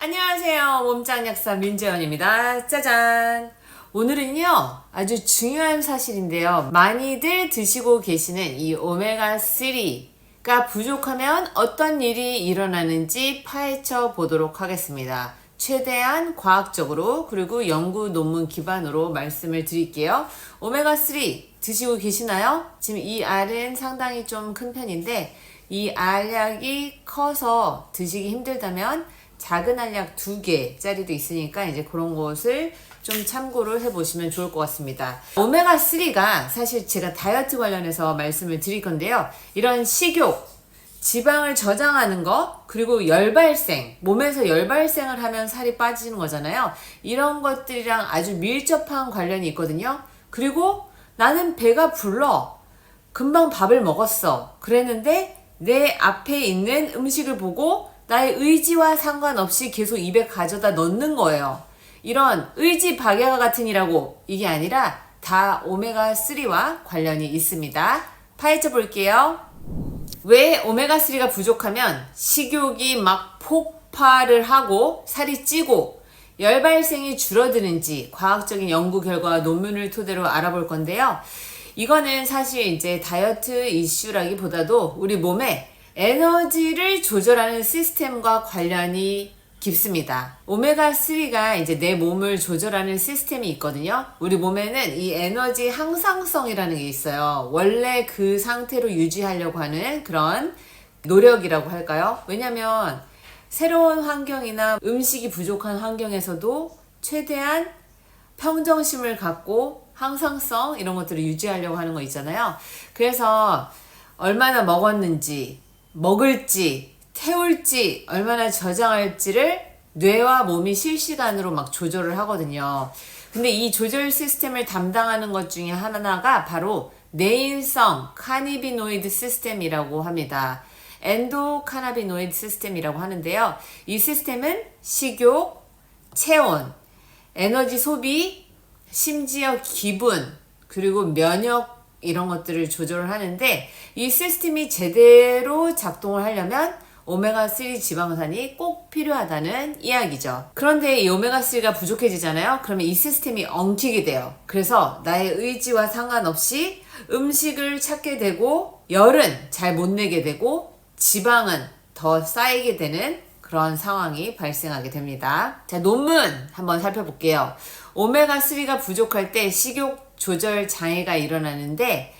안녕하세요. 몸짱 약사 민재원입니다. 짜잔! 오늘은요, 아주 중요한 사실인데요. 많이들 드시고 계시는 이 오메가3가 부족하면 어떤 일이 일어나는지 파헤쳐 보도록 하겠습니다. 최대한 과학적으로 그리고 연구 논문 기반으로 말씀을 드릴게요. 오메가3 드시고 계시나요? 지금 이 알은 상당히 좀 큰 편인데 이 알약이 커서 드시기 힘들다면 작은 알약 2개짜리도 있으니까 이제 그런 것을 좀 참고를 해보시면 좋을 것 같습니다. 오메가3가 사실 제가 다이어트 관련해서 말씀을 드릴 건데요. 이런 식욕, 지방을 저장하는 것, 그리고 열발생, 몸에서 열발생을 하면 살이 빠지는 거잖아요. 이런 것들이랑 아주 밀접한 관련이 있거든요. 그리고 나는 배가 불러. 금방 밥을 먹었어. 그랬는데 내 앞에 있는 음식을 보고 나의 의지와 상관없이 계속 입에 가져다 넣는 거예요. 이런 의지 박야가 같으니라고 이게 아니라 다 오메가3와 관련이 있습니다. 파헤쳐 볼게요. 왜 오메가3가 부족하면 식욕이 막 폭발을 하고 살이 찌고 열발생이 줄어드는지 과학적인 연구 결과와 논문을 토대로 알아볼 건데요. 이거는 사실 이제 다이어트 이슈라기보다도 우리 몸에 에너지를 조절하는 시스템과 관련이 깊습니다. 오메가3가 이제 내 몸을 조절하는 시스템이 있거든요. 우리 몸에는 이 에너지 항상성이라는 게 있어요. 원래 그 상태로 유지하려고 하는 그런 노력이라고 할까요? 왜냐면 새로운 환경이나 음식이 부족한 환경에서도 최대한 평정심을 갖고 항상성 이런 것들을 유지하려고 하는 거 있잖아요. 그래서 얼마나 먹었는지, 먹을지, 태울지, 얼마나 저장할지를 뇌와 몸이 실시간으로 막 조절을 하거든요. 근데 이 조절 시스템을 담당하는 것 중에 하나가 바로 내인성 카니비노이드 시스템이라고 합니다. 엔도카나비노이드 시스템이라고 하는데요. 이 시스템은 식욕, 체온, 에너지 소비, 심지어 기분, 그리고 면역 이런 것들을 조절을 하는데 이 시스템이 제대로 작동을 하려면 오메가3 지방산이 꼭 필요하다는 이야기죠. 그런데 이 오메가3가 부족해지잖아요. 그러면 이 시스템이 엉키게 돼요. 그래서 나의 의지와 상관없이 음식을 찾게 되고 열은 잘 못 내게 되고 지방은 더 쌓이게 되는 그런 상황이 발생하게 됩니다. 자, 논문 한번 살펴볼게요. 오메가3가 부족할 때 식욕 조절 장애가 일어나는데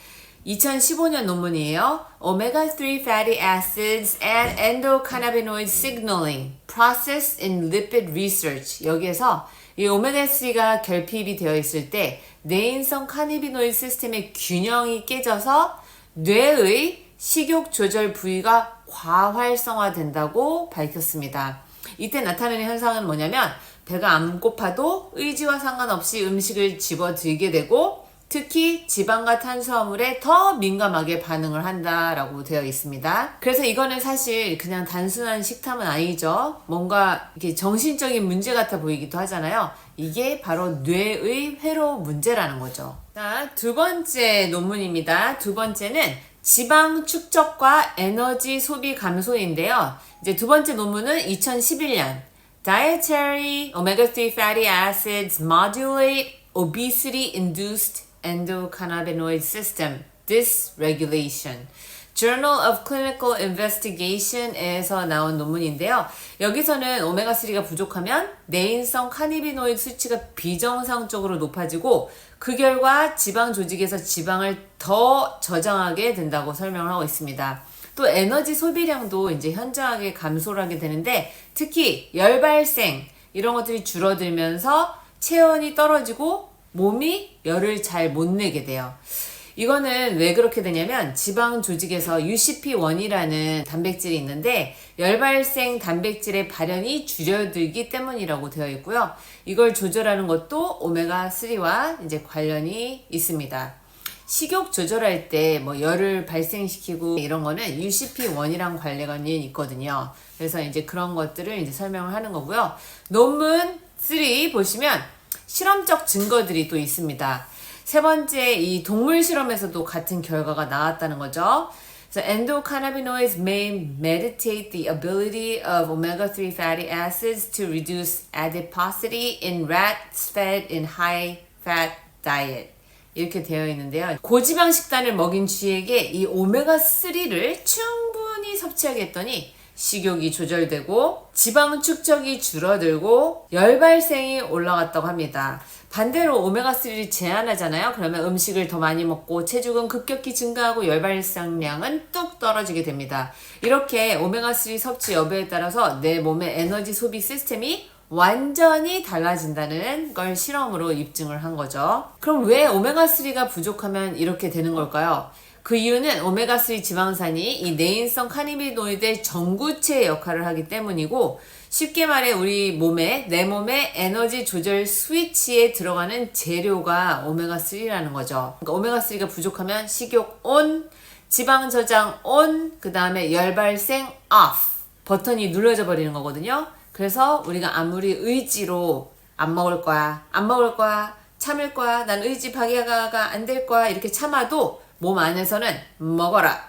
2015년 논문이에요. Omega-3 fatty acids and endocannabinoid signaling process in lipid research. 여기에서 이 오메가3가 결핍이 되어 있을 때 내인성 카니비노이드 시스템의 균형이 깨져서 뇌의 식욕 조절 부위가 과활성화된다고 밝혔습니다. 이때 나타나는 현상은 뭐냐면 배가 안 고파도 의지와 상관없이 음식을 집어들게 되고 특히 지방과 탄수화물에 더 민감하게 반응을 한다라고 되어 있습니다. 그래서 이거는 사실 그냥 단순한 식탐은 아니죠. 뭔가 이렇게 정신적인 문제 같아 보이기도 하잖아요. 이게 바로 뇌의 회로 문제라는 거죠. 자, 두 번째 논문입니다. 두 번째는 지방 축적과 에너지 소비 감소인데요. 이제 두 번째 논문은 2011년 Dietary omega-3 fatty acids modulate obesity-induced endocannabinoid system dysregulation. Journal of Clinical Investigation에서 나온 논문인데요. 여기서는 오메가3가 부족하면 내인성 카니비노이드 수치가 비정상적으로 높아지고 그 결과 지방 조직에서 지방을 더 저장하게 된다고 설명을 하고 있습니다. 또 에너지 소비량도 이제 현저하게 감소를 하게 되는데 특히 열발생 이런 것들이 줄어들면서 체온이 떨어지고 몸이 열을 잘 못 내게 돼요. 이거는 왜 그렇게 되냐면 지방 조직에서 UCP1이라는 단백질이 있는데 열발생 단백질의 발현이 줄어들기 때문이라고 되어 있고요. 이걸 조절하는 것도 오메가3와 이제 관련이 있습니다. 식욕 조절할 때 뭐 열을 발생시키고 이런 거는 UCP1이랑 관련이 있거든요. 그래서 이제 그런 것들을 이제 설명을 하는 거고요. 논문 3 보시면 실험적 증거들이 또 있습니다. 세 번째, 이 동물 실험에서도 같은 결과가 나왔다는 거죠. So endocannabinoids may mediate the ability of omega-3 fatty acids to reduce adiposity in rats fed in high-fat diet. 이렇게 되어 있는데요. 고지방 식단을 먹인 쥐에게 이 오메가3를 충분히 섭취하게 했더니 식욕이 조절되고 지방 축적이 줄어들고 열 발생이 올라갔다고 합니다. 반대로 오메가3를 제한하잖아요. 그러면 음식을 더 많이 먹고 체중은 급격히 증가하고 열 발생량은 뚝 떨어지게 됩니다. 이렇게 오메가3 섭취 여부에 따라서 내 몸의 에너지 소비 시스템이 완전히 달라진다는 걸 실험으로 입증을 한 거죠. 그럼 왜 오메가3가 부족하면 이렇게 되는 걸까요? 그 이유는 오메가3 지방산이 이 내인성 카니비노이드의 전구체 역할을 하기 때문이고, 쉽게 말해 내 몸의 에너지 조절 스위치에 들어가는 재료가 오메가3라는 거죠. 그러니까 오메가3가 부족하면 식욕 ON, 지방 저장 ON, 그 다음에 열 발생 OFF 버튼이 눌러져 버리는 거거든요. 그래서 우리가 아무리 의지로 안 먹을 거야, 참을 거야, 난 의지 방해가 안 될 거야 이렇게 참아도 몸 안에서는 먹어라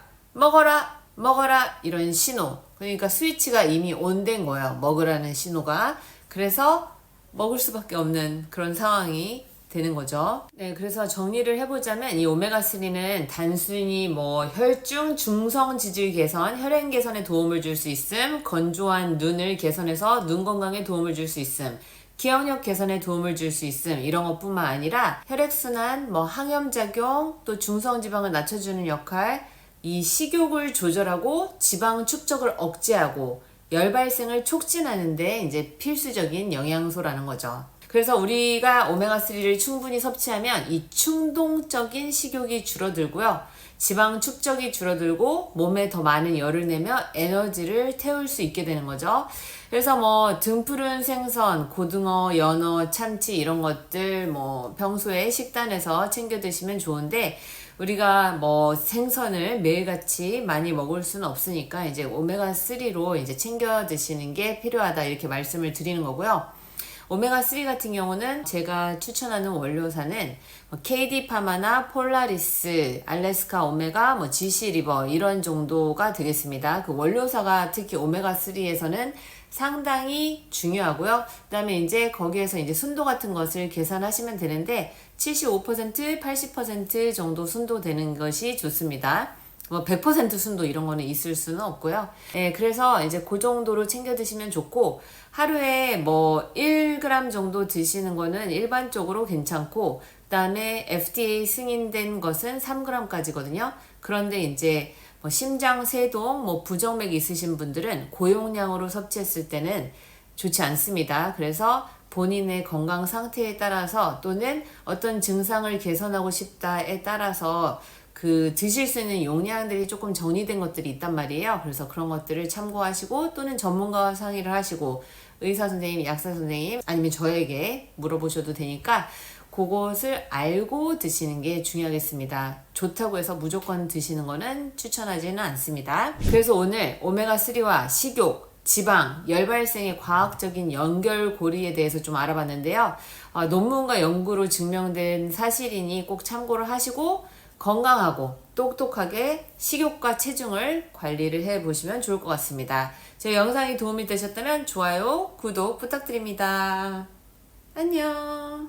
이런 신호, 그러니까 스위치가 이미 온된 거예요. 먹으라는 신호가. 그래서 먹을 수밖에 없는 그런 상황이 되는 거죠. 네, 그래서 정리를 해보자면 이 오메가3는 단순히 혈중 중성 지질 개선, 혈행 개선에 도움을 줄 수 있음, 건조한 눈을 개선해서 눈 건강에 도움을 줄 수 있음, 기억력 개선에 도움을 줄 수 있음, 이런 것뿐만 아니라 혈액순환, 항염작용, 또 중성지방을 낮춰주는 역할, 이 식욕을 조절하고 지방 축적을 억제하고 열 발생을 촉진하는데 이제 필수적인 영양소라는 거죠. 그래서 우리가 오메가3를 충분히 섭취하면 이 충동적인 식욕이 줄어들고요. 지방 축적이 줄어들고 몸에 더 많은 열을 내며 에너지를 태울 수 있게 되는 거죠. 그래서 등푸른 생선, 고등어, 연어, 참치 이런 것들 평소에 식단에서 챙겨 드시면 좋은데, 우리가 생선을 매일같이 많이 먹을 수는 없으니까 이제 오메가3로 이제 챙겨 드시는 게 필요하다 이렇게 말씀을 드리는 거고요. 오메가3 같은 경우는 제가 추천하는 원료사는 KD 파마나 폴라리스, 알래스카 오메가, GC 리버 이런 정도가 되겠습니다. 그 원료사가 특히 오메가3에서는 상당히 중요하고요. 그 다음에 이제 거기에서 이제 순도 같은 것을 계산하시면 되는데 75%, 80% 정도 순도 되는 것이 좋습니다. 100% 순도 이런 거는 있을 수는 없고요. 예, 그래서 이제 그 정도로 챙겨 드시면 좋고, 하루에 1g 정도 드시는 거는 일반적으로 괜찮고, 그 다음에 FDA 승인된 것은 3g까지거든요. 그런데 이제 심장 세동, 부정맥 있으신 분들은 고용량으로 섭취했을 때는 좋지 않습니다. 그래서 본인의 건강 상태에 따라서 또는 어떤 증상을 개선하고 싶다에 따라서 그 드실 수 있는 용량들이 조금 정리된 것들이 있단 말이에요. 그래서 그런 것들을 참고하시고 또는 전문가와 상의를 하시고 의사 선생님, 약사 선생님 아니면 저에게 물어보셔도 되니까 그것을 알고 드시는 게 중요하겠습니다. 좋다고 해서 무조건 드시는 거는 추천하지는 않습니다. 그래서 오늘 오메가3와 식욕, 지방, 열 발생의 과학적인 연결고리에 대해서 좀 알아봤는데요. 논문과 연구로 증명된 사실이니 꼭 참고를 하시고 건강하고 똑똑하게 식욕과 체중을 관리를 해보시면 좋을 것 같습니다. 제 영상이 도움이 되셨다면 좋아요, 구독 부탁드립니다. 안녕.